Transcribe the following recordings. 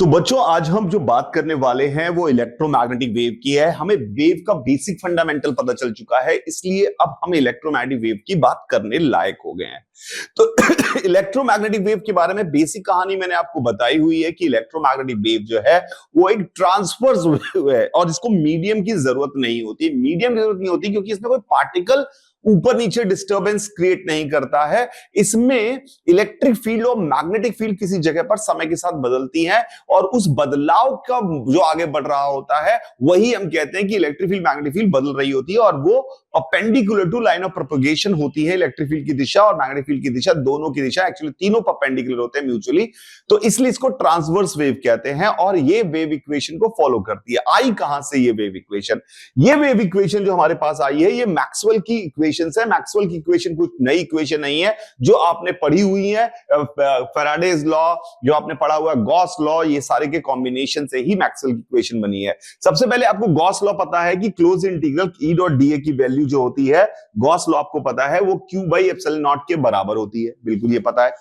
तो बच्चों आज हम जो बात करने वाले हैं वो इलेक्ट्रोमैग्नेटिक वेव की है। हमें वेव का बेसिक फंडामेंटल पता चल चुका है, इसलिए अब हम इलेक्ट्रोमैग्नेटिक वेव की बात करने लायक हो गए हैं। तो इलेक्ट्रोमैग्नेटिक वेव के बारे में बेसिक कहानी मैंने आपको बताई हुई है कि इलेक्ट्रोमैग्नेटिक वेव जो है वो एक ट्रांसवर्स वेव है और इसको मीडियम की जरूरत नहीं होती। मीडियम की जरूरत नहीं होती क्योंकि इसमें कोई पार्टिकल ऊपर नीचे डिस्टरबेंस क्रिएट नहीं करता है। इसमें इलेक्ट्रिक फील्ड और मैग्नेटिक फील्ड किसी जगह पर समय के साथ बदलती हैं और उस बदलाव का जो आगे बढ़ रहा होता है वही हम कहते हैं कि इलेक्ट्रिक फील्ड मैग्नेटिक फील्ड बदल रही होती है और वो perpendicular to line of propagation होती है। इलेक्ट्रिक फील्ड की दिशा और मैग्नेटिक फील्ड की दिशा, दोनों की दिशा एक्चुअली तीनों परपेंडिकुलर होते हैं म्यूचुअली, तो इसलिए इसको ट्रांसवर्स वेव कहते हैं और ये वेव इक्वेशन को फॉलो करती है। आई कहां से ये वेव इक्वेशन? ये वेव इक्वेशन जो हमारे पास आई है ये मैक्सवेल की इक्वेशन है। मैक्सवेल की इक्वेशन कुछ नई इक्वेशन नहीं है, जो आपने पढ़ी हुई है, फैराडेज लॉ जो आपने पढ़ा हुआ है, गॉस लॉ, ये सारे के कॉम्बिनेशन से ही मैक्सवेल की इक्वेशन बनी है। सबसे पहले आपको गॉस लॉ पता है कि close integral E dot D A की वैल्यू जो होती है, गॉस लॉ आपको पता है वो क्यू बाई एप्सिलॉन नॉट के बराबर होती है, बिल्कुल ये पता है।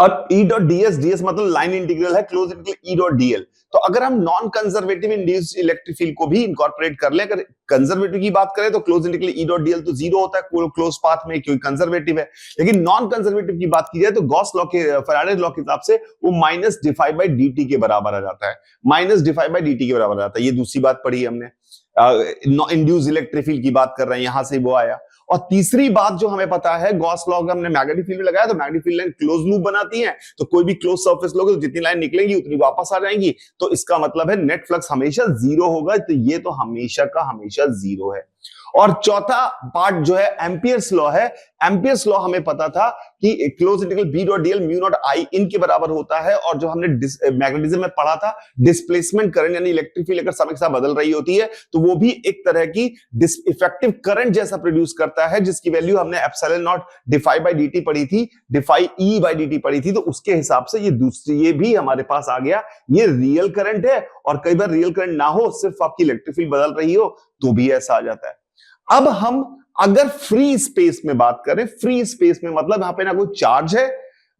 और ई डॉट डीएस, डीएस मतलब लाइन इंटीग्रल है, close integral E dot DL. तो अगर हम non conservative induced electric field को भी इंकॉर्पोरेट कर ले, अगर कंजर्वेटिव की बात करें तो close integral E dot DL तो जीरो होता है क्लोज पाथ में क्योंकि कंजर्वेटिव है। लेकिन नॉन कंजर्वेटिव की बात की जाए तो गॉस लॉ के, फैराडे लॉ के हिसाब से वो माइनस डिफाई बाई डी के बराबर आ जाता है, माइनस डिफाई बाई डी के बराबर आ जाता है। ये दूसरी बात पढ़ी हमने, इंड्यूस इलेक्ट्रिक फील्ड की बात कर रहे हैं, यहां से वो आया। और तीसरी बात जो हमें पता है, गॉस लॉ हमने मैग्नेटिक फील्ड में लगाया तो magnetic field line close loop बनाती है, तो कोई भी क्लोज सरफेस लोगे तो जितनी लाइन निकलेंगी उतनी वापस आ जाएंगी, तो इसका मतलब है नेट फ्लक्स हमेशा जीरो होगा। तो ये तो हमेशा का हमेशा जीरो है। और चौथा पार्ट जो है एम्पियर्स लॉ है। एम्पियर्स लॉ हमें पता था कि close integral B dot DL mu naught I इनके बराबर होता है, और जो हमने मैग्नेटिज्म में पढ़ा था डिस्प्लेसमेंट करंट यानी इलेक्ट्रिक फील्ड अगर समय के साथ बदल रही होती है तो वो भी एक तरह की इफेक्टिव करंट जैसा प्रोड्यूस करता है, जिसकी वैल्यू हमने epsilon naught d phi by dt पढ़ी थी, डिफाई ई बाई डीटी पढ़ी थी, तो उसके हिसाब से ये दूसरी, ये भी हमारे पास आ गया। ये रियल करंट है और कई बार रियल करंट ना हो, सिर्फ आपकी इलेक्ट्रिक फील्ड बदल रही हो तो भी ऐसा आ जाता है। अब हम अगर फ्री स्पेस में बात करें, फ्री स्पेस में मतलब यहां पे ना कोई चार्ज है,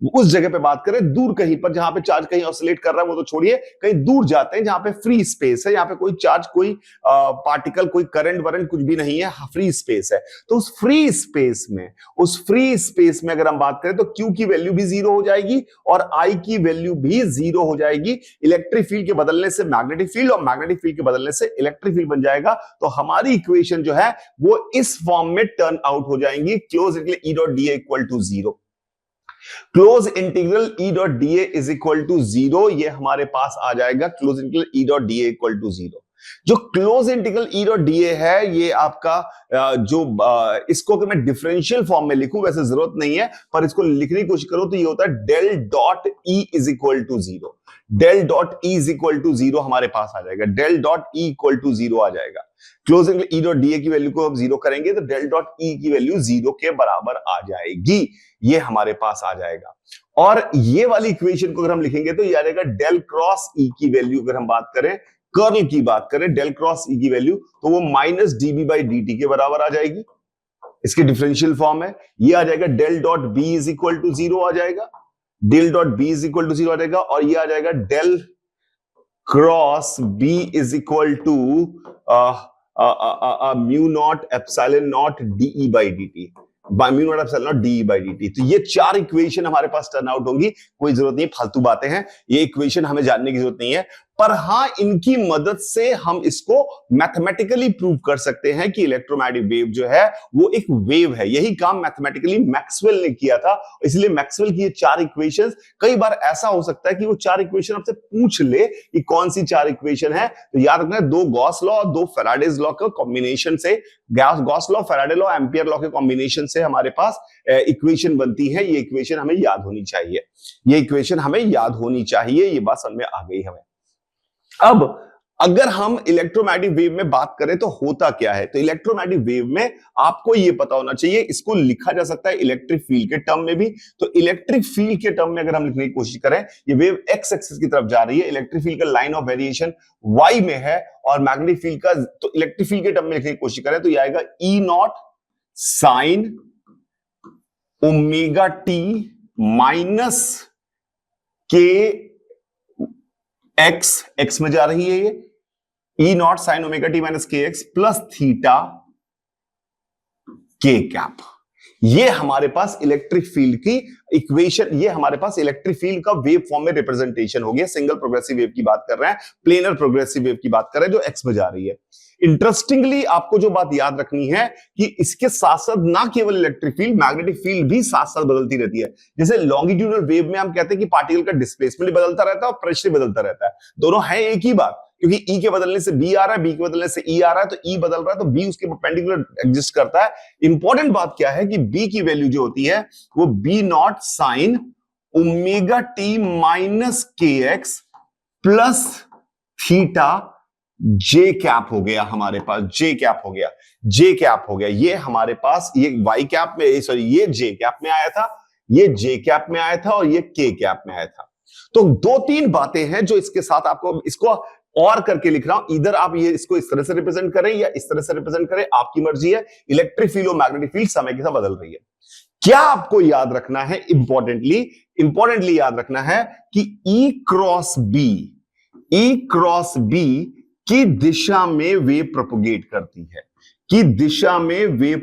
उस जगह पे बात करें दूर कहीं पर जहां पे चार्ज कहीं ऑसिलेट कर रहा है वो तो छोड़िए, कहीं दूर जाते हैं जहां पे फ्री स्पेस है, यहां पे कोई चार्ज, कोई पार्टिकल, कोई करंट वरंट कुछ भी नहीं है, फ्री स्पेस है। तो उस फ्री स्पेस में अगर हम बात करें तो क्यू की वैल्यू भी जीरो हो जाएगी और आई की वैल्यू भी जीरो हो जाएगी। इलेक्ट्रिक फील्ड के बदलने से मैग्नेटिक फील्ड और मैग्नेटिक फील्ड के बदलने से इलेक्ट्रिक फील्ड बन जाएगा। तो हमारी इक्वेशन जो है वो इस फॉर्म में टर्न आउट हो जाएंगी, close integral E dot D equal to zero. Close integral E dot D is equal to zero, ये हमारे पास आ जाएगा close integral E dot D equal to zero. जो close integral E dot D है ये आपका इसको अगर मैं डिफरेंशियल फॉर्म में लिखूं, वैसे जरूरत नहीं है, पर इसको लिखने की कोशिश करो तो ये होता है del dot E is equal to zero. Del dot E is equal to zero हमारे पास आ जाएगा, del dot E equal to zero आ जाएगा। Close integral E dot D की वैल्यू को हम जीरो करेंगे तो डेल डॉट ई की वैल्यू जीरो के बराबर आ जाएगी, ये हमारे पास आ जाएगा। और ये वाली इक्वेशन को अगर हम लिखेंगे तो ये आ जाएगा डेल क्रॉस ई की वैल्यू, अगर हम बात करें कर्ल की बात करें, डेल क्रॉस ई की वैल्यू तो वो माइनस डीबी बाई डी के बराबर आ जाएगी। इसकी डिफरेंशियल फॉर्म है, ये आ जाएगा del dot B is equal to zero आ जाएगा, del dot B is equal to zero आ जाएगा, और ये आ जाएगा del cross B is equal to mu naught epsilon naught DE by D mu naught epsilon naught DE by D. तो ये चार इक्वेशन हमारे पास टर्न आउट होंगी। कोई जरूरत नहीं, फालतू बातें हैं, ये इक्वेशन हमें जानने की जरूरत नहीं है, पर हां इनकी मदद से हम इसको मैथमेटिकली प्रूव कर सकते हैं कि इलेक्ट्रोमैग्नेटिक वेव जो है वो एक वेव है। यही काम मैथमेटिकली मैक्सवेल ने किया था, इसलिए मैक्सवेल की ये चार इक्वेशंस, कई बार ऐसा हो सकता है कि वो चार इक्वेशन आपसे पूछ ले कि कौन सी चार इक्वेशन है, तो याद रखना दो गॉस लॉ और दो फैराडेज लॉ के कॉम्बिनेशन से, Gauss law, Faraday law, ampere law के कॉम्बिनेशन से हमारे पास इक्वेशन बनती है। ये इक्वेशन हमें याद होनी चाहिए, ये इक्वेशन हमें याद होनी चाहिए, ये बात समझ में आ गई हमें। अब अगर हम इलेक्ट्रोमैग्नेटिक वेव में बात करें तो होता क्या है, तो इलेक्ट्रोमैग्नेटिक वेव में आपको यह पता होना चाहिए, इसको लिखा जा सकता है इलेक्ट्रिक फील्ड के टर्म में भी। तो इलेक्ट्रिक फील्ड के टर्म में अगर हम लिखने की कोशिश करें, ये वेव एक्स एक्सिस की तरफ जा रही है, इलेक्ट्रिक फील्ड का लाइन ऑफ वेरिएशन वाई में है, और मैग्नेटिक फील्ड का, तो इलेक्ट्रिक फील्ड के टर्म में लिखने की कोशिश करें तो ये आएगा E naught sine omega T minus के एक्स में जा रही है ये E naught sine omega T minus के x plus theta K cap. ये हमारे पास इलेक्ट्रिक फील्ड की इक्वेशन, ये हमारे पास इलेक्ट्रिक फील्ड का वेव फॉर्म में रिप्रेजेंटेशन हो गया। सिंगल प्रोग्रेसिव वेव की बात कर रहे हैं, प्लेनर प्रोग्रेसिव वेव की बात कर रहे हैं जो एक्स में जा रही है। इंटरेस्टिंगली आपको जो बात याद रखनी है कि इसके साथ साथ ना केवल इलेक्ट्रिक फील्ड, मैग्नेटिक फील्ड भी साथ साथ बदलती रहती है। जैसे लॉन्गिट्यूडल वेव में हम कहते हैं कि पार्टिकल का डिस्प्लेसमेंट बदलता रहता है और प्रेशर बदलता रहता है, दोनों है एक ही बात, क्योंकि ई के बदलने से बी आ रहा है, बी के बदलने से ई आ रहा है, तो ई बदल रहा है तो बी उसके परपेंडिकुलर एग्जिस्ट करता है। इंपॉर्टेंट बात क्या है कि बी की वैल्यू जो होती है वो B naught sine omega T minus के x plus theta j cap हो गया हमारे पास, जे कैप हो गया, जे कैप हो गया। ये हमारे पास ये वाई कैप में, सॉरी ये जे कैप में आया था, ये जे कैप में आया था और ये के कैप में आया था। तो दो तीन बातें हैं जो इसके साथ आपको इसको और करके लिख रहा हूं, इधर आप ये इसको इस तरह से रिप्रेजेंट करें या इस तरह से रिप्रेजेंट करें, आपकी मर्जी है। इलेक्ट्रिक फील्ड और मैग्नेटिक फील्ड समय के साथ बदल रही है। क्या आपको याद रखना है, इंपॉर्टेंटली याद रखना है कि ई क्रॉस बी की दिशा में वेव प्रोपोगेट करती है, दिशा में वेव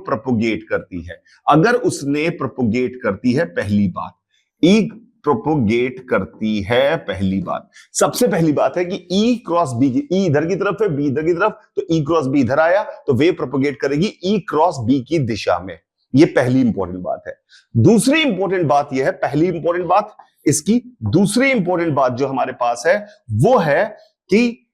प्रोपोगेट करती है। अगर उसने प्रोपोगेट करती है, पहली बात, ई प्रोपोगेट करती है, पहली बात, सबसे पहली बात है कि ई क्रॉस बी, ई इधर की तरफ है, बी इधर की तरफ, तो ई क्रॉस बी इधर आया तो वेव प्रोपोगेट करेगी ई क्रॉस बी की दिशा में। ये पहली इंपॉर्टेंट बात है। दूसरी इंपॉर्टेंट बात यह है, पहली इंपॉर्टेंट बात इसकी, दूसरी इंपॉर्टेंट बात जो हमारे पास है वो है कि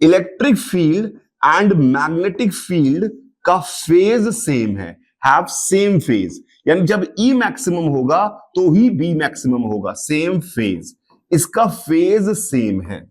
electric field and magnetic field का फेज सेम है, हैव सेम फेज। यानी जब ई मैक्सिमम होगा तो ही बी मैक्सिमम होगा, सेम फेज, इसका फेज सेम है,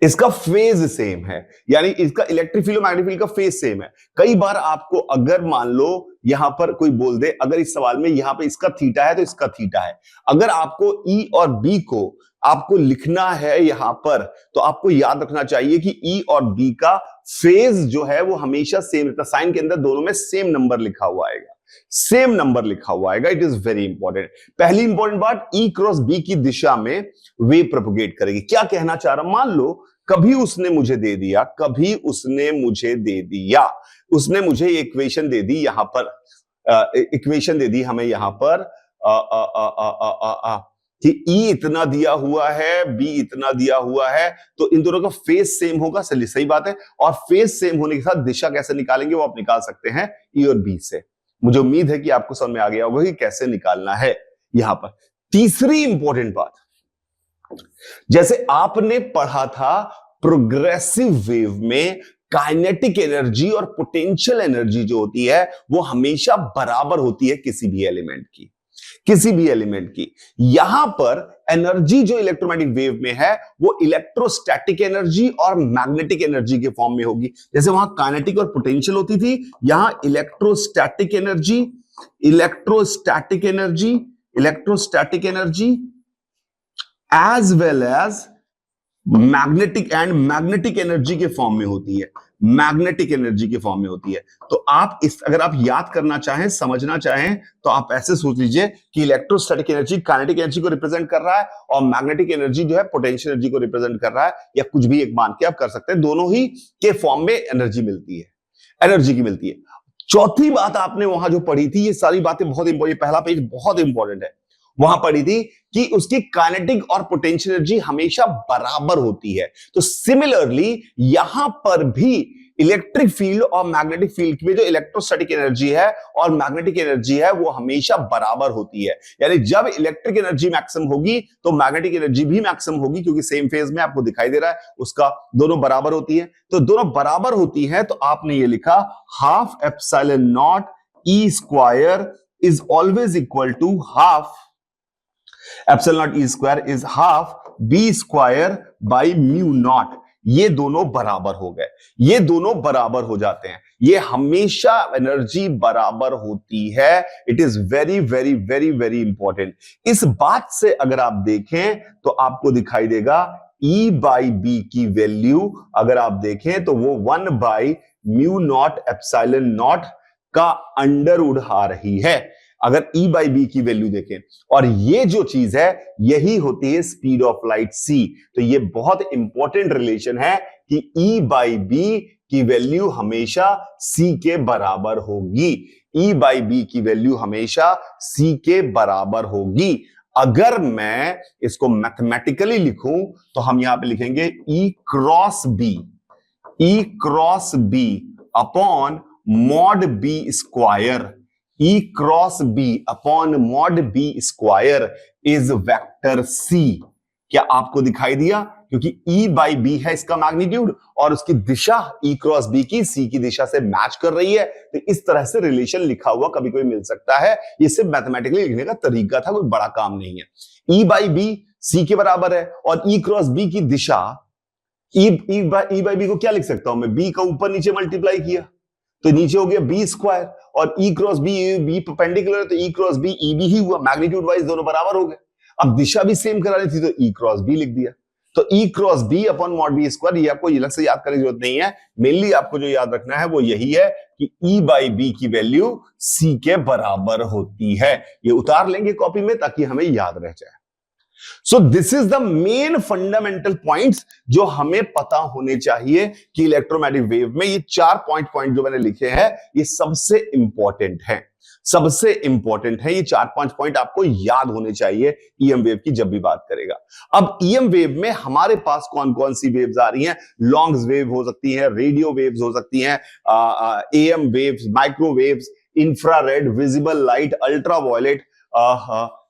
इसका फेज सेम है, यानी इसका इलेक्ट्रिक फील्ड और मैग्नेटिक फील्ड का फेज सेम है। कई बार आपको अगर मान लो यहां पर कोई बोल दे, अगर इस सवाल में यहां पे इसका थीटा है तो इसका थीटा है, अगर आपको ई और बी को आपको लिखना है यहां पर, तो आपको याद रखना चाहिए कि ई और बी का फेज जो है वो हमेशा सेम रहता है। साइन के अंदर दोनों में सेम नंबर लिखा हुआ आएगा, सेम नंबर लिखा हुआ आएगा। It is very important. पहली इंपॉर्टेंट बात, ई क्रॉस बी की दिशा में वेव प्रोपोगेट करेगी। क्या कहना चाह रहा, मान लो कभी उसने मुझे दे दिया, उसने मुझे इक्वेशन दे दी, यहां पर इक्वेशन दे दी हमें यहां पर कि ई इतना दिया हुआ है, बी इतना दिया हुआ है, तो इन दोनों का फेज सेम होगा, सही बात है। और फेज सेम होने के साथ दिशा कैसे निकालेंगे वो आप निकाल सकते हैं ई और बी से। मुझे उम्मीद है कि आपको समझ में आ गया होगा कि कैसे निकालना है यहां पर। तीसरी इंपॉर्टेंट बात, जैसे आपने पढ़ा था प्रोग्रेसिव वेव में काइनेटिक एनर्जी और पोटेंशियल एनर्जी जो होती है वो हमेशा बराबर होती है किसी भी एलिमेंट की। यहां पर एनर्जी जो इलेक्ट्रोमैग्नेटिक वेव में है वो इलेक्ट्रोस्टैटिक एनर्जी और मैग्नेटिक एनर्जी के फॉर्म में होगी। जैसे वहां काइनेटिक और पोटेंशियल होती थी, यहां electrostatic energy as well as magnetic energy के फॉर्म में होती है, तो आप अगर आप याद करना चाहें, समझना चाहें, तो आप ऐसे सोच लीजिए कि इलेक्ट्रोस्टैटिक एनर्जी काइनेटिक एनर्जी को रिप्रेजेंट कर रहा है और मैग्नेटिक एनर्जी जो है पोटेंशियल एनर्जी को रिप्रेजेंट कर रहा है, या कुछ भी एक मान के आप कर सकते हैं। दोनों ही के फॉर्म में एनर्जी मिलती है। चौथी बात आपने वहां जो पढ़ी थी, ये सारी बातें बहुत इंपॉर्टेंट, पहला पेज बहुत इंपॉर्टेंट है, वहां पढ़ी थी कि उसकी काइनेटिक और पोटेंशियल एनर्जी हमेशा बराबर होती है। तो सिमिलरली यहां पर भी इलेक्ट्रिक फील्ड और मैग्नेटिक फील्ड में जो इलेक्ट्रोस्टैटिक एनर्जी है और मैग्नेटिक एनर्जी है वो हमेशा बराबर होती है। यानी जब इलेक्ट्रिक एनर्जी मैक्सिमम होगी तो मैग्नेटिक एनर्जी भी मैक्सिमम होगी, क्योंकि सेम फेज में आपको दिखाई दे रहा है उसका, दोनों बराबर होती है। तो दोनों बराबर होती है, तो आपने ये लिखा half epsilon naught E square is always equal to half epsilon naught E square is half B square by mu naught. ये दोनों बराबर हो गए, ये दोनों बराबर हो जाते हैं, ये हमेशा एनर्जी बराबर होती है। It is very very very very important. इस बात से अगर आप देखें तो आपको दिखाई देगा E बाई बी की वैल्यू अगर आप देखें तो वो 1 by mu naught epsilon not का अंडर वुड आ रही है। अगर E बाई बी की वैल्यू देखें, और ये जो चीज है यही होती है स्पीड ऑफ लाइट c। तो ये बहुत इंपॉर्टेंट रिलेशन है कि E बाई बी की वैल्यू हमेशा c के बराबर होगी। E बाई बी की वैल्यू हमेशा c के बराबर होगी। अगर मैं इसको मैथमेटिकली लिखूं तो हम यहां पे लिखेंगे E cross B upon mod B square. E cross B upon mod B square is vector c। क्या आपको दिखाई दिया? क्योंकि E बाई बी है इसका मैग्नीट्यूड और उसकी दिशा E क्रॉस बी की C की दिशा से मैच कर रही है। तो इस तरह से रिलेशन लिखा हुआ कभी कोई मिल सकता है। ये सिर्फ मैथमेटिकली लिखने का तरीका था, कोई बड़ा काम नहीं है। E बाई बी C के बराबर है और E क्रॉस बी की दिशा, E बाई बी को क्या लिख सकता हूं मैं? B का ऊपर नीचे मल्टीप्लाई किया तो नीचे हो गया बी स्क्वायर, और E क्रॉस बी परपेंडिकुलर है तो E cross B E B ही हुआ, मैग्नीट्यूड वाइज दोनों बराबर हो गए। अब दिशा भी सेम करानी थी तो E क्रॉस बी लिख दिया। तो E cross B upon mod B square, ये आपको अलग से याद करने की जरूरत नहीं है। मेनली आपको जो याद रखना है वो यही है कि E बाई बी की वैल्यू C के बराबर होती है। ये उतार लेंगे कॉपी में ताकि हमें याद रह जाए। So this is the main fundamental points जो हमें पता होने चाहिए कि इलेक्ट्रोमैग्नेटिक वेव में ये 4 पॉइंट जो मैंने लिखे हैं ये सबसे इंपॉर्टेंट है, सबसे इंपॉर्टेंट है। ये 4-5 पॉइंट आपको याद होने चाहिए ईएम वेव की जब भी बात करेगा। अब ईएम वेव में हमारे पास कौन कौन सी वेव्स आ रही हैं? लॉन्ग वेव हो सकती है, रेडियो वेव्स हो सकती हैं, am waves, microwaves, infrared, visible light, ultraviolet,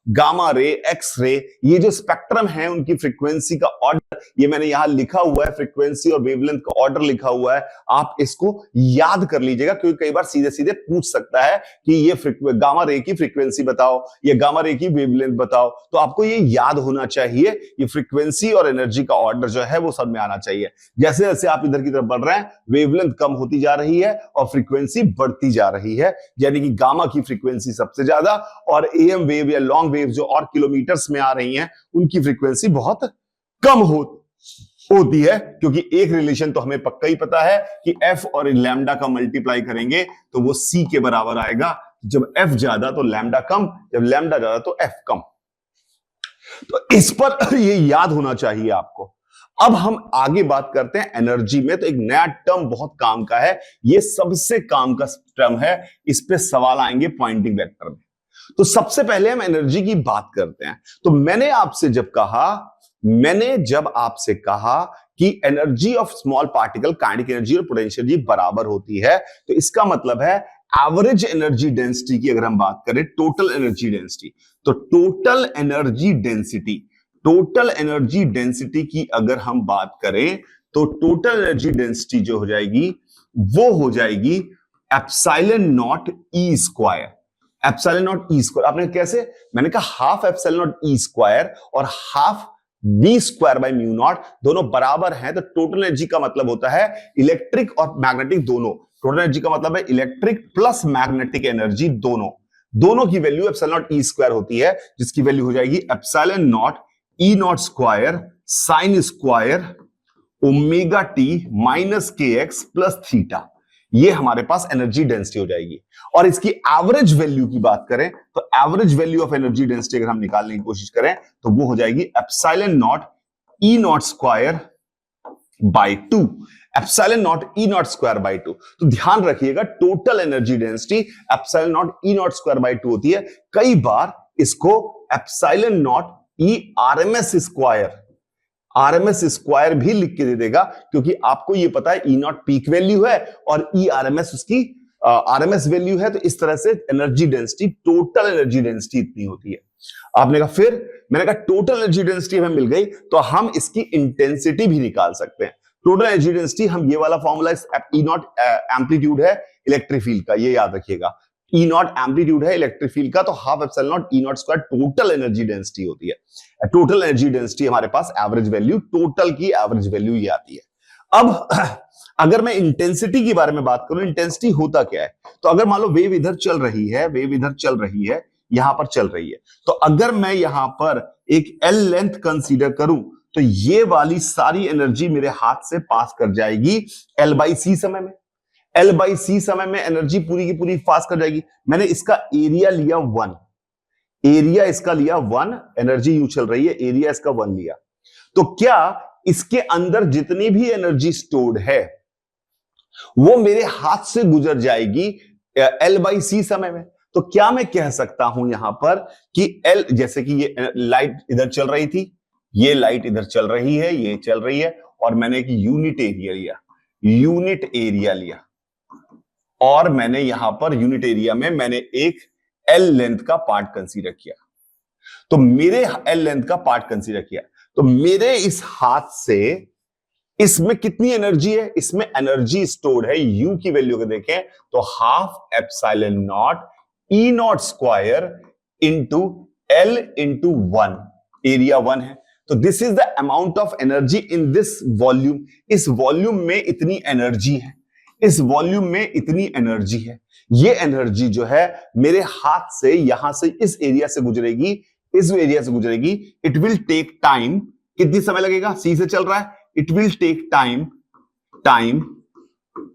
gamma ray, X ray. ये जो स्पेक्ट्रम है उनकी फ्रीक्वेंसी का ऑर्डर ये मैंने यहां लिखा हुआ है, फ्रीक्वेंसी और वेवलेंथ का ऑर्डर लिखा हुआ है। आप इसको याद कर लीजिएगा क्योंकि कई बार सीधे सीधे पूछ सकता है कि ये गामा रे की फ्रीक्वेंसी बताओ, ये गामा रे की वेवलेंथ बताओ। तो आपको ये याद होना चाहिए, ये फ्रीक्वेंसी और एनर्जी का ऑर्डर जो है वो सब में आना चाहिए। जैसे जैसे आप इधर की तरफ बढ़ रहे हैं वेवलेंथ कम होती जा रही है और फ्रीक्वेंसी बढ़ती जा रही है, यानी कि गामा की फ्रीक्वेंसी सबसे ज्यादा और एएम वेव या लॉन्ग वेव जो और किलोमीटर्स में आ रही हैं उनकी फ्रीक्वेंसी बहुत कम होती है। क्योंकि एक रिलेशन तो हमें पक्का ही पता है कि एफ और लैम्डा का मल्टीप्लाई करेंगे तो वो सी के बराबर आएगा। जब एफ ज्यादा तो लैम्डा कम, जब लैम्डा ज्यादा तो एफ कम। तो इस पर ये याद होना चाहिए आपको। अब हम आगे बात करते हैं एनर्जी में। तो एक नया टर्म बहुत काम का है, ये सबसे काम का टर्म है, इस पे सवाल आएंगे पॉइंटिंग वेक्टर में। तो सबसे पहले हम एनर्जी की बात करते हैं। तो मैंने जब आपसे कहा कि energy of small particle kinetic energy और पोटेंशियल एनर्जी बराबर होती है, तो इसका मतलब है एवरेज एनर्जी डेंसिटी की अगर हम बात करें, टोटल एनर्जी डेंसिटी, तो टोटल एनर्जी डेंसिटी की अगर हम बात करें तो टोटल एनर्जी डेंसिटी जो हो जाएगी वो हो जाएगी epsilon naught E square. Epsilon naught E square आपने कैसे? मैंने कहा half epsilon naught E square और half B square by mu naught, दोनों बराबर हैं। तो टोटल एनर्जी का मतलब होता है इलेक्ट्रिक और मैग्नेटिक दोनों। टोटल एनर्जी का मतलब है इलेक्ट्रिक प्लस मैग्नेटिक एनर्जी दोनों की value epsilon naught E square होती है, जिसकी वैल्यू हो जाएगी epsilon naught E naught square sine square omega T minus के एक्स प्लस थीटा। ये हमारे पास एनर्जी डेंसिटी हो जाएगी। और इसकी एवरेज वैल्यू की बात करें तो average value of energy density अगर हम निकालने की कोशिश करें तो वो हो जाएगी epsilon naught E naught square by 2। Epsilon naught E naught square by 2। तो ध्यान रखिएगा total energy density epsilon naught E naught square by 2 होती है। कई बार इसको एप्सिलॉन नॉट ई आरएमएस स्क्वायर भी लिख के दे देगा, क्योंकि आपको ये पता है ई नॉट पीक वैल्यू है और ई आरएमएस उसकी आरएमएस वैल्यू है। तो इस तरह से energy density, total energy density इतनी होती है। आपने कहा फिर, मैंने कहा टोटल एनर्जी डेंसिटी हमें मिल गई तो हम इसकी इंटेंसिटी भी निकाल सकते हैं। टोटल एनर्जी डेंसिटी, हम ये वाला फॉर्मूला ई नॉट एम्पलीट्यूड है इलेक्ट्रिक फील्ड का, ये याद रखिएगा। ई नॉट एम्पलीट्यूड है इलेक्ट्रिक फील्ड का, तो half epsilon naught E naught square total energy density होती है। टोटल एनर्जी डेंसिटी हमारे पास एवरेज वैल्यू, टोटल की एवरेज वैल्यू ये आती है। अब अगर मैं इंटेंसिटी के बारे में बात करूं, इंटेंसिटी होता क्या है? तो अगर मान लो वेव इधर चल रही है, यहां पर चल रही है, तो अगर मैं यहां पर एक एल लेंथ कंसीडर करूं तो ये वाली सारी एनर्जी मेरे हाथ से पास कर जाएगी एल बाई सी समय में। L बाई सी समय में एनर्जी पूरी की पूरी पास कर जाएगी। मैंने इसका एरिया लिया 1, एरिया इसका लिया 1, एनर्जी यू चल रही है, एरिया इसका 1 लिया। तो क्या इसके अंदर जितनी भी एनर्जी स्टोर्ड है वो मेरे हाथ से गुजर जाएगी L बाई सी समय में? तो क्या मैं कह सकता हूं यहां पर कि L, जैसे कि ये लाइट इधर चल रही थी, ये लाइट इधर चल रही है, ये चल रही है, और मैंने एक यूनिट एरिया लिया, यूनिट एरिया लिया, और मैंने यहां पर यूनिट एरिया में मैंने एक L लेंथ का पार्ट कंसीडर किया। तो मेरे L लेंथ का पार्ट कंसीडर किया, तो मेरे इस हाथ से इसमें कितनी एनर्जी है? इसमें एनर्जी स्टोर्ड है, यू की वैल्यू को देखें तो half epsilon naught E naught square into L into 1, area 1 है। तो this is the amount of energy in this volume. इस वॉल्यूम में इतनी एनर्जी है, इस वॉल्यूम में इतनी एनर्जी है। ये एनर्जी जो है मेरे हाथ से यहां से इस एरिया से गुजरेगी, इस एरिया से गुजरेगी। इट विल टेक टाइम, कितनी समय लगेगा? सी से चल रहा है, it will take time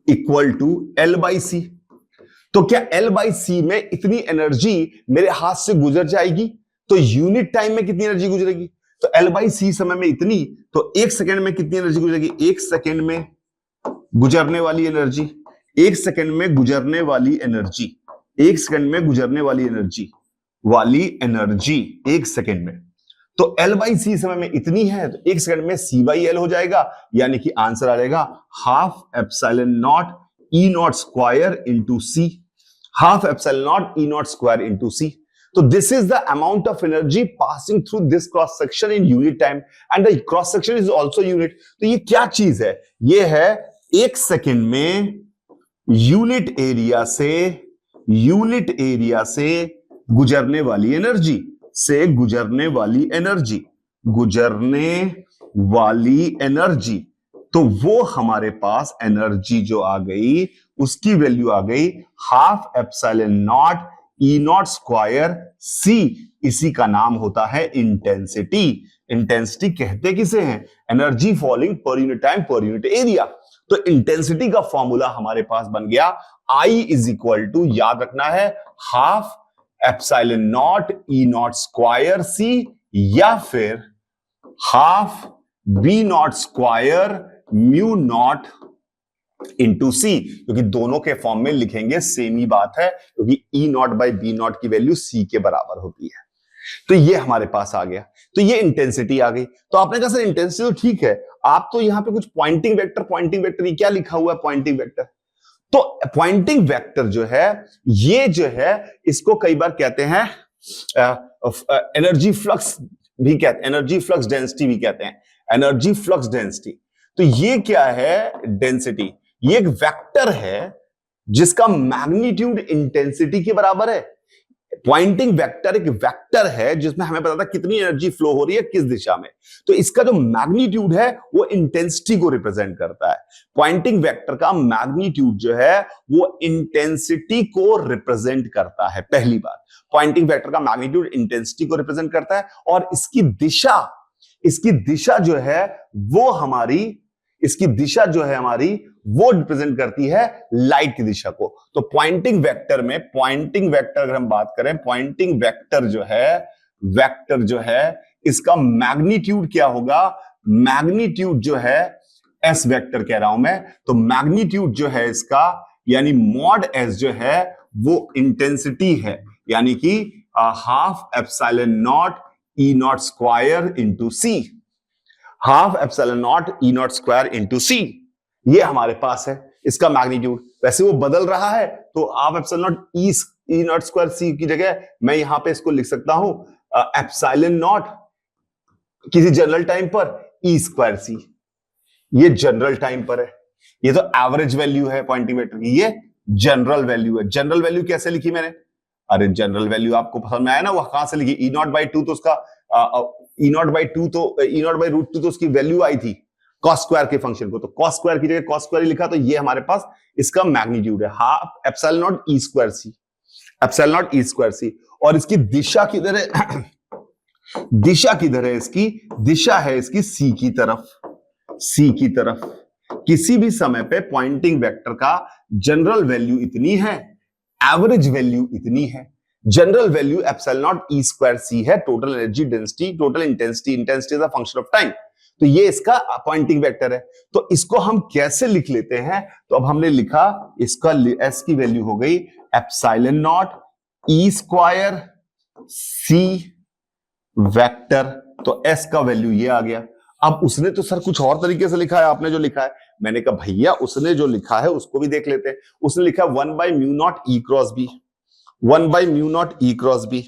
equal to L by C. तो क्या एल बाई सी में इतनी एनर्जी मेरे हाथ से गुजर जाएगी? तो यूनिट टाइम में कितनी एनर्जी गुजरेगी? तो एल बाई सी समय में इतनी, तो 1 सेकेंड में कितनी एनर्जी गुजरेगी? 1 सेकेंड में गुजरने वाली एनर्जी, 1 सेकेंड में गुजरने वाली एनर्जी, 1 सेकेंड में गुजरने वाली एनर्जी, 1 सेकेंड में। तो एल बाई सी समय में इतनी है, तो 1 सेकेंड में सी बाई एल हो जाएगा, यानी कि आंसर आ जाएगा half epsilon naught E naught square into C, half epsilon naught E naught square into C. तो this is the amount of energy passing through this cross section in unit time, and the cross section is also unit. तो ये क्या चीज है? ये है 1 second में unit area से गुजरने वाली एनर्जी, गुजरने वाली एनर्जी। तो वो हमारे पास एनर्जी जो आ गई, उसकी वैल्यू आ गई half epsilon naught E naught square C. इसी का नाम होता है इंटेंसिटी। इंटेंसिटी कहते किसे हैं? Energy falling per unit time per unit area. तो इंटेंसिटी का फॉर्मूला हमारे पास बन गया I इज इक्वल टू, याद रखना है, half epsilon naught E naught square C, या फिर half B naught square mu naught into C, क्योंकि दोनों के फॉर्म में लिखेंगे सेम ही बात है, क्योंकि ई नॉट बाई बी नॉट की वैल्यू सी के बराबर होती है। तो ये हमारे पास आ गया, तो ये इंटेंसिटी आ गई। तो आपने कहा सर इंटेंसिटी तो ठीक है, आप तो यहां पे कुछ पॉइंटिंग वेक्टर, ये क्या लिखा हुआ है पॉइंटिंग वेक्टर? तो पॉइंटिंग वेक्टर जो है, ये जो है इसको कई बार कहते हैं एनर्जी फ्लक्स भी कहते हैं, एनर्जी फ्लक्स डेंसिटी भी कहते हैं, एनर्जी फ्लक्स डेंसिटी। तो ये क्या है? डेंसिटी। ये एक वेक्टर है जिसका मैग्नीट्यूड इंटेंसिटी के बराबर है। पॉइंटिंग वेक्टर एक वेक्टर है जिसमें हमें पता था कितनी एनर्जी फ्लो हो रही है किस दिशा में। तो इसका जो मैग्नीट्यूड है वो इंटेंसिटी को रिप्रेजेंट करता है। पॉइंटिंग वेक्टर का मैग्नीट्यूड जो है वो इंटेंसिटी को रिप्रेजेंट करता है। पहली बात, पॉइंटिंग वेक्टर का मैग्नीट्यूड इंटेंसिटी को रिप्रेजेंट करता है, और इसकी दिशा जो है वो हमारी, वो रिप्रेजेंट करती है लाइट की दिशा को। तो पॉइंटिंग वेक्टर अगर हम बात करें, पॉइंटिंग वेक्टर जो है इसका मैग्नीट्यूड क्या होगा? मैग्नीट्यूड जो है, एस वेक्टर कह रहा हूं मैं, तो मैग्नीट्यूड जो है इसका, यानी मॉड एस जो है वो इंटेंसिटी है, यानी कि half epsilon naught E naught square into C, half epsilon naught E naught square into C. ये हमारे पास है इसका मैग्नीट्यूड। वैसे वो बदल रहा है, तो half epsilon naught E naught square C की जगह मैं यहां पे इसको लिख सकता हूं एप्सिलॉन नॉट किसी जनरल टाइम पर ई स्क्वायर सी। ये जनरल टाइम पर है, ये तो एवरेज वैल्यू है पॉइंटिंग वेक्टर की, ये जनरल वैल्यू है। जनरल वैल्यू कैसे लिखी मैंने? अरे जनरल वैल्यू आपको पसंद में आया ना, वो कहां से लिखी? ई नॉट बाई 2, तो उसका ई नॉट बाई रूट 2 तो उसकी वैल्यू आई थी कॉस स्क्वायर के फंक्शन को, तो कॉस स्क्वायर की जगह कॉस स्क्वायर लिखा, तो ये हमारे पास इसका मैग्नीट्यूड है half epsilon naught E square C, epsilon naught E square C. और इसकी दिशा किधर है? दिशा किधर है इसकी? दिशा है इसकी सी की तरफ, किसी भी समय पे पॉइंटिंग वेक्टर का जनरल वैल्यू इतनी है, एवरेज वैल्यू इतनी है। General value epsilon naught E square C है, total energy density, total intensity, intensity is a function of time. तो ये इसका पॉइंटिंग वेक्टर है। तो इसको हम कैसे लिख लेते हैं? तो अब हमने लिखा, इसका एस की वैल्यू हो गई एप्सिलॉन नॉट ई स्क्वायर सी वेक्टर। तो एस का वैल्यू ये आ गया। अब उसने तो सर कुछ और तरीके से लिखा है, आपने जो लिखा है। मैंने कहा भैया उसने जो लिखा है उसको भी देख लेते हैं। उसने लिखा 1/μ0 E cross B, 1/μ0 E cross B.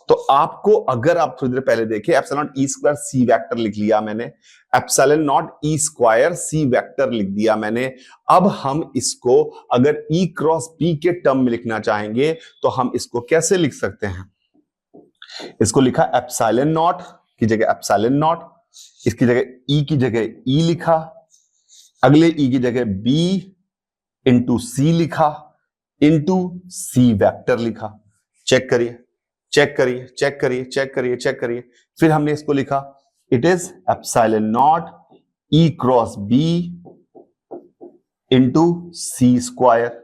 तो आपको, अगर आप थोड़ी देर पहले देखे, एप्सिलॉन ई स्क्वायर सी वेक्टर लिख लिया मैंने, एप्सिलॉन नॉट ई स्क्वायर सी वेक्टर लिख दिया मैंने। अब हम इसको अगर ई क्रॉस बी के टर्म में लिखना चाहेंगे तो हम इसको कैसे लिख सकते हैं? इसको लिखा एप्सिलॉन नॉट की जगह एप्सिलॉन नॉट, इसकी जगह ई की जगह ई लिखा, अगले ई की जगह बी इंटू सी लिखा, इंटू सी वेक्टर लिखा। चेक करिए, चेक करिए, चेक करिए, चेक करिए, चेक करिए। फिर हमने इसको लिखा, it is epsilon naught E cross B into c square,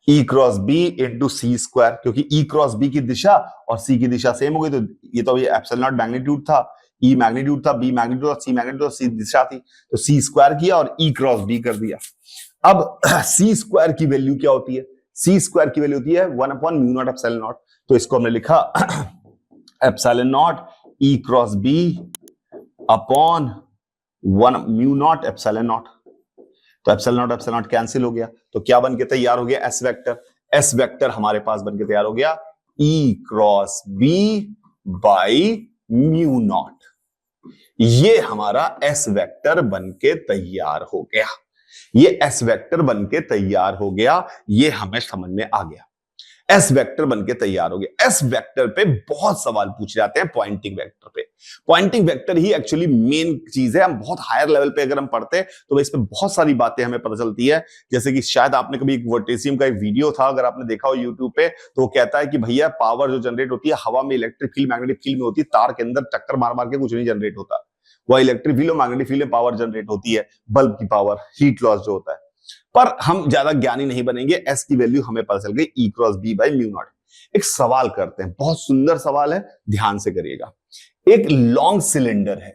E cross B into c square, क्योंकि ई क्रॉस बी की दिशा और सी की दिशा सेम हो गई। तो ये तो ये एप्सिलॉन नॉट मैग्नीट्यूड था, ई मैग्नीट्यूड था, बी मैग्नीट्यूड और सी मैग्नीट्यूड और सी दिशा थी। तो सी स्क्वायर किया और ई क्रॉस बी कर दिया। अब सी स्क्वायर की वैल्यू क्या होती है? सी स्क्वायर की वैल्यू होती है 1/μ0 एप्सिलॉन नॉट। तो इसको हमने लिखा epsilon naught E cross B upon 1/μ0 epsilon naught. तो एप्सिलॉन नॉट कैंसिल हो गया। तो क्या बन के तैयार हो गया? S vector. एस वेक्टर हमारे पास बन के तैयार हो गया ई क्रॉस बी बाई μ0। ये हमारा एस वेक्टर बन के तैयार हो गया। ये एस वेक्टर बन के तैयार हो गया। ये हमें समझ में आ गया। एस वेक्टर बन के तैयार हो गया। एस वेक्टर पे बहुत सवाल पूछे जाते हैं। पॉइंटिंग वेक्टर पे, पॉइंटिंग वेक्टर ही एक्चुअली मेन चीज है। हम बहुत हायर लेवल पे अगर हम पढ़ते हैं तो इस पे बहुत सारी बातें हमें पता चलती है। जैसे कि शायद आपने कभी एक वर्टेशियम का एक वीडियो था, अगर आपने देखा हो यूट्यूब पे, तो वो कहता है कि भैया पावर जो जनरेट होती है हवा में, इलेक्ट्रिक फील्ड मैग्नेटिक फील्ड में होती है, तार के अंदर टक्कर मार मार के कुछ नहीं जनरेट होता। वह इलेक्ट्रिक फील्ड और मैग्नेटिक फील्ड में पावर जनरेट होती है, बल्ब की पावर, हीट लॉस जो होता है। पर हम ज्यादा ज्ञानी नहीं बनेंगे। एस की वैल्यू हमें पता चल गई ई क्रॉस बी बाई μ0। एक सवाल करते हैं, बहुत सुंदर सवाल है, ध्यान से करिएगा। एक लॉन्ग सिलेंडर है,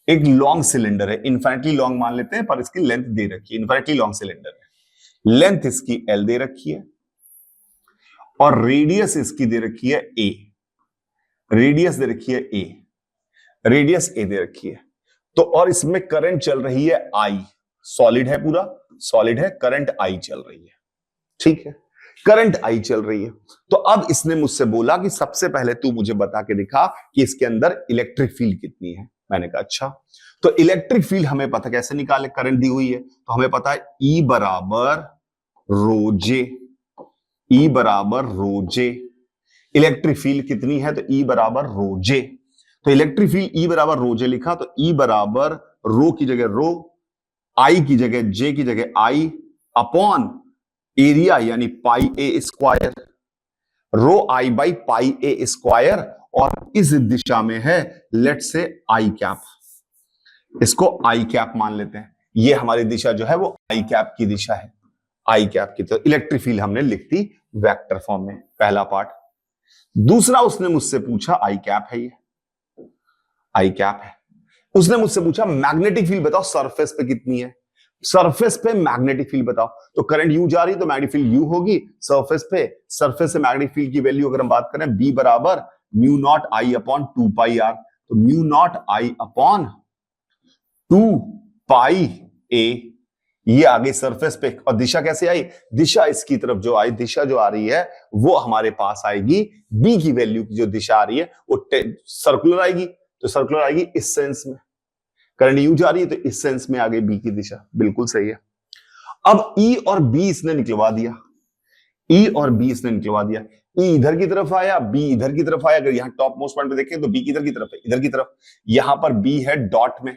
एक लॉन्ग सिलेंडर है, इनफाइनिटली लॉन्ग मान लेते हैं, पर इसकी लेंथ दे रखी है। इनफाइनिटली लॉन्ग सिलेंडर है, लेंथ इसकी एल दे रखी है और रेडियस इसकी दे रखी है ए। रेडियस दे रखी है ए, रेडियस ए दे रखी है। तो और इसमें करंट चल रही है आई, सॉलिड है, पूरा सॉलिड है, करंट आई चल रही है। ठीक है, करंट आई चल रही है। तो अब इसने मुझसे बोला कि सबसे पहले तू मुझे बता के दिखा कि इसके अंदर इलेक्ट्रिक फील्ड कितनी है। मैंने कहा अच्छा। तो इलेक्ट्रिक फील्ड हमें पता, कैसे निकाले? करंट दी हुई है तो हमें पता है ई बराबर रोजे, ई बराबर रोजे। इलेक्ट्रिक फील्ड कितनी है? तो ई बराबर रोजे। तो इलेक्ट्रिक फील्ड ई बराबर रोजे लिखा, तो ई बराबर रो की जगह रो, आई की जगह जे की जगह आई, अपॉन एरिया यानी pi A square, rho I by pi A square. और इस दिशा में है लेट से आई कैप, इसको आई कैप मान लेते हैं। ये हमारी दिशा जो है वो आई कैप की दिशा है, आई कैप की। तो इलेक्ट्रिक फील्ड हमने लिख दी वेक्टर फॉर्म में, पहला पार्ट। दूसरा उसने मुझसे पूछा, आई कैप है, ये आई कैप है। उसने मुझसे पूछा मैग्नेटिक फील्ड बताओ सरफेस पे कितनी है, सरफेस पे मैग्नेटिक फील्ड बताओ। तो करंट यू जा रही है तो मैग्नेटिक फील्ड यू होगी सरफेस पे। सरफेस से मैग्नेटिक फील्ड की वैल्यू अगर हम बात करें, बी बराबर μ0 I अपॉन 2 पाई आर। तो μ0 I अपॉन 2 पाई ए, ये आ गई सरफेस पे। और दिशा कैसे आई? दिशा इसकी तरफ जो आई, दिशा जो आ रही है वो हमारे पास आएगी, बी की वैल्यू की जो दिशा आ रही है वो सर्कुलर आएगी। तो सर्कुलर आएगी इस सेंस में, करंट यू जा रही है तो इस सेंस में आ गई बी की दिशा, बिल्कुल सही है। अब ई और बी इसने निकलवा दिया, ई और बी इसने निकलवा दिया। ई इधर की तरफ आया, बी इधर की तरफ आया। अगर यहां टॉप मोस्ट पॉइंट पे देखें तो बी किधर की तरफ है? इधर की तरफ। यहां पर बी है डॉट में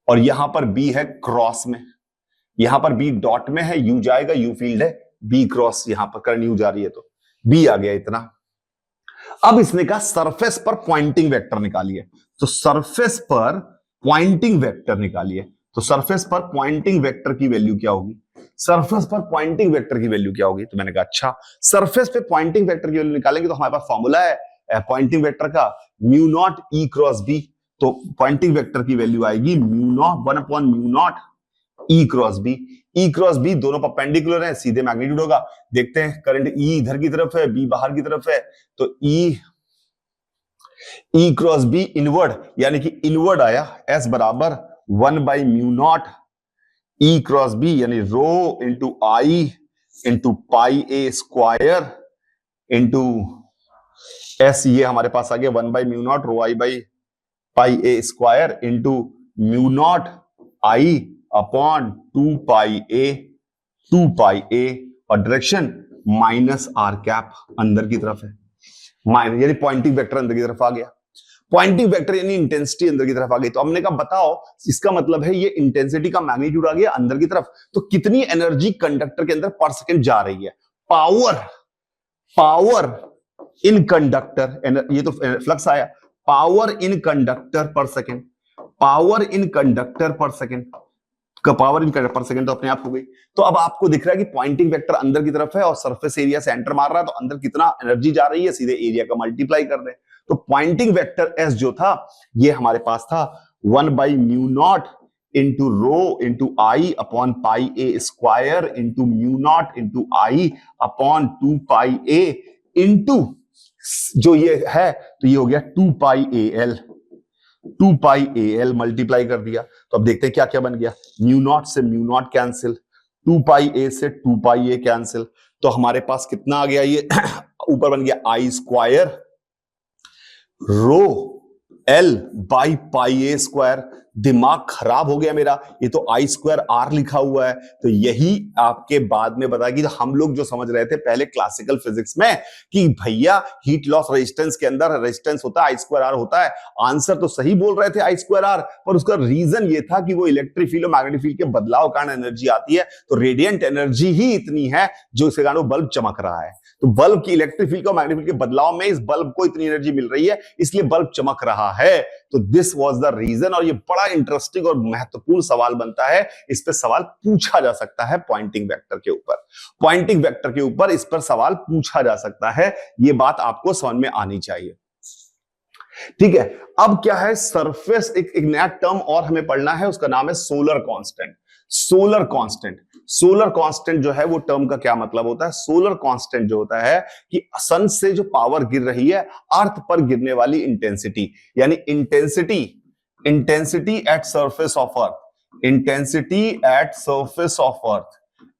और यहां पर बी है क्रॉस में। यहां पर बी डॉट में है, यू जाएगा, यू फील्ड है, बी क्रॉस, यहां पर करंट यू जा रही है तो बी आ गया इतना। अब इसने कहा सरफेस पर पॉइंटिंग वेक्टर निकालिए। तो सरफेस पर पॉइंटिंग वेक्टर निकालिए। तो सरफेस पर पॉइंटिंग वेक्टर की वैल्यू क्या होगी? सरफेस पर पॉइंटिंग वेक्टर की वैल्यू क्या होगी? तो मैंने कहा अच्छा, सरफेस पे पॉइंटिंग वेक्टर की वैल्यू निकालेंगे तो हमारे पास फॉर्मूला है पॉइंटिंग वेक्टर का, mu naught E cross B. तो पॉइंटिंग वेक्टर की वैल्यू आएगी म्यू नॉट 1/म्यू naught E cross B. E cross B दोनों परपेंडिकुलर है, सीधे मैग्नीट्यूड होगा। देखते हैं, करंट ई इधर की तरफ है, बी बाहर की तरफ है, तो ई क्रॉस बी इनवर्ड, यानी कि इनवर्ड आया, एस बराबर 1/म्यू नॉट ई क्रॉस बी, यानी rho into I into pi A square into S, ये हमारे पास आ गया 1/म्यू naught rho I by pi A square into mu naught I upon 2 pi A, और डायरेक्शन माइनस आर कैप, अंदर की तरफ है, माइनस, यानी पॉइंटिंग वेक्टर अंदर की तरफ आ गया। पॉइंटिंग वेक्टर यानी इंटेंसिटी अंदर की तरफ आ गई। तो हमने कहा बताओ, इसका मतलब है ये इंटेंसिटी का मैग्नीट्यूड आ गया अंदर की तरफ, तो कितनी एनर्जी कंडक्टर के अंदर पर सेकंड जा रही है? पावर इन कंडक्टर, ये तो फ्लक्स आया, पावर इन कंडक्टर पर सेकंड, पावर इन कंडक्टर पर सेकंड का पावर इन पर सेकंड तो अपने आप हो गई। तो अब आपको दिख रहा है कि पॉइंटिंग वेक्टर अंदर की तरफ है और सरफेस एरिया से एंटर मार रहा है, तो अंदर कितना एनर्जी जा रही है, सीधे एरिया का मल्टीप्लाई कर दें। तो पॉइंटिंग वेक्टर एस जो था, ये हमारे पास था 1/म्यू naught into rho into I upon pi A square into mu naught into I upon 2 pi A into, जो ये है तो ये हो गया 2 पाई एल मल्टीप्लाई कर दिया। तो अब देखते हैं क्या क्या बन गया। म्यू नॉट से म्यू नॉट कैंसिल, 2 पाई ए से 2 पाई ए कैंसिल, तो हमारे पास कितना आ गया, ये ऊपर बन गया I square rho L by pi A square. दिमाग खराब हो गया मेरा, ये तो आई स्क्वायर आर लिखा हुआ है। तो यही आपके बाद में बताया कि तो हम लोग जो समझ रहे थे पहले क्लासिकल फिजिक्स में कि भैया हीट लॉस रेजिस्टेंस के अंदर रेजिस्टेंस होता है, आई स्क्वायर आर होता है। आंसर तो सही बोल रहे थे, आई स्क्वायर आर, पर उसका रीजन ये था कि वो इलेक्ट्रिक फील्ड और मैग्नेटिक फील्ड के बदलाव कारण एनर्जी आती है, तो रेडिएंट एनर्जी ही इतनी है जो इसके कारण बल्ब चमक रहा है। तो बल्ब की इलेक्ट्रिक फील्ड और मैग्नेटिक फील्ड के बदलाव में इस बल्ब को इतनी एनर्जी मिल रही है, इसलिए बल्ब चमक रहा है। तो दिस वाज द रीजन। और ये बड़ा इंटरेस्टिंग और महत्वपूर्ण सवाल बनता है, इस पर सवाल पूछा जा सकता है पॉइंटिंग वेक्टर के ऊपर, पॉइंटिंग वेक्टर के ऊपर इस पर सवाल पूछा जा सकता है। ये बात आपको समझ में आनी चाहिए, ठीक है। अब क्या है, सरफेस, एक नया टर्म और हमें पढ़ना है, उसका नाम है solar constant. Solar constant, solar constant जो है वो टर्म का क्या मतलब होता है? सोलर कांस्टेंट जो होता है कि सन से जो पावर गिर रही है अर्थ पर गिरने वाली इंटेंसिटी, यानी intensity at surface of earth, intensity at surface of earth,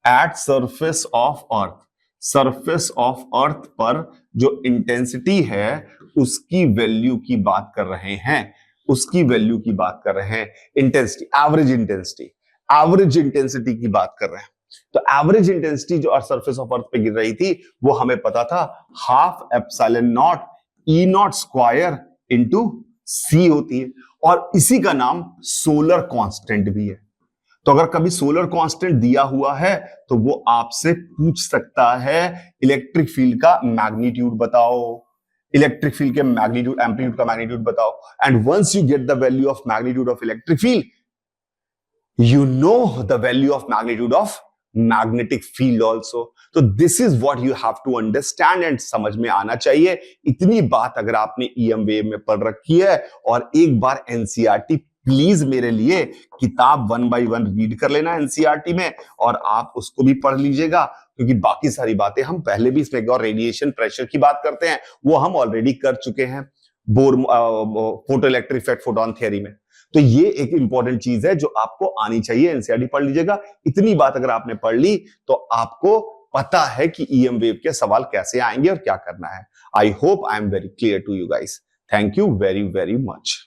at surface of earth, surface of अर्थ पर जो इंटेंसिटी है उसकी वैल्यू की बात कर रहे हैं, उसकी वैल्यू की बात कर रहे हैं। Intensity, average intensity, average intensity की बात कर रहे हैं। तो एवरेज इंटेंसिटी जो सरफेस ऑफ अर्थ पे गिर रही थी वो हमें पता था half epsilon naught E naught square into C होती है, और इसी का नाम सोलर कांस्टेंट भी है। तो अगर कभी सोलर कांस्टेंट दिया हुआ है तो वो आपसे पूछ सकता है इलेक्ट्रिक फील्ड का मैग्नीट्यूड बताओ, इलेक्ट्रिक फील्ड के मैग्नीट्यूड, एम्पलीट्यूड का मैग्नीट्यूड बताओ। And once you get the value of magnitude of electric field, you know the value of magnitude of magnetic field also. तो this is what you have to understand and समझ में आना चाहिए। इतनी बात अगर आपने EM वेव में पढ़ रखी है, और एक बार NCERT प्लीज मेरे लिए किताब 1 by 1 रीड कर लेना NCERT में, और आप उसको भी पढ़ लीजिएगा, क्योंकि बाकी सारी बातें हम पहले भी इसमें, और रेडिएशन प्रेशर की बात करते हैं वो हम ऑलरेडी कर चुके हैं bore photo electric effect photon theory में। तो ये एक इंपॉर्टेंट चीज है जो आपको आनी चाहिए, एनसीईआरटी पढ़ लीजिएगा। इतनी बात अगर आपने पढ़ ली तो आपको पता है कि ईएम वेव के सवाल कैसे आएंगे और क्या करना है। I hope I am very clear to you guys. Thank you very very much.